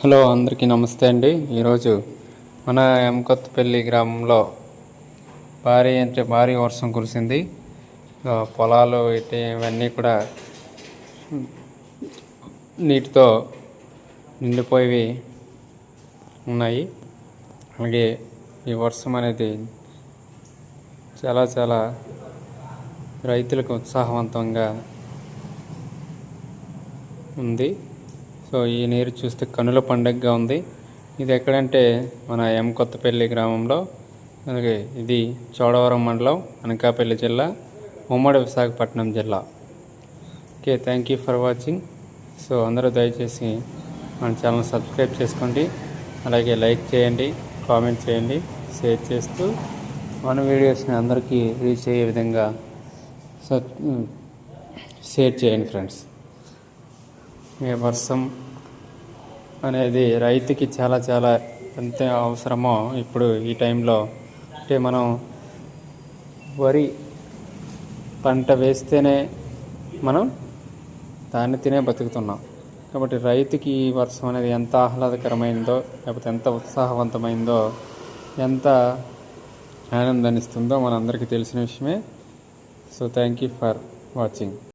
Hello అందరికీ నమస్తే అండి. ఈరోజు మన కొత్తపల్లి గ్రామంలో భారీ వర్షం కురిసింది. పొలాలు ఇవన్నీ కూడా నీటితో నిండిపోయి ఉన్నాయి. అలాగే ఈ వర్షం అనేది చాలా రైతులకు ఉత్సాహవంతంగా ఉంది. సో ఈ నీరు చూస్తే కనుల పండుగగా ఉంది. ఇది ఎక్కడంటే మన కొత్తపల్లి గ్రామంలో, అలాగే ఇది చోడవరం మండలం, అనకాపల్లి జిల్లా, ఉమ్మడి విశాఖపట్నం జిల్లా. Okay, thank you for watching. So అందరూ దయచేసి మన ఛానల్ సబ్స్క్రైబ్ చేసుకోండి, అలాగే లైక్ చేయండి, కామెంట్ చేయండి, షేర్ చేస్తూ మన వీడియోస్ని అందరికీ రీచ్ అయ్యే విధంగా షేర్ చేయండి ఫ్రెండ్స్. ఈ వర్షం అనేది రైతుకి చాలా ఎంత అవసరమో ఇప్పుడు ఈ టైంలో. అంటే మనం వరి పంట వేస్తేనే మనం దాన్ని తినే బతుకుతున్నాం. కాబట్టి రైతుకి ఈ వర్షం అనేది ఎంత ఆహ్లాదకరమైందో, లేకపోతే ఎంత ఉత్సాహవంతమైందో, ఎంత ఆనందాన్ని ఇస్తుందో మనందరికీ తెలిసిన విషయమే. So thank you for watching.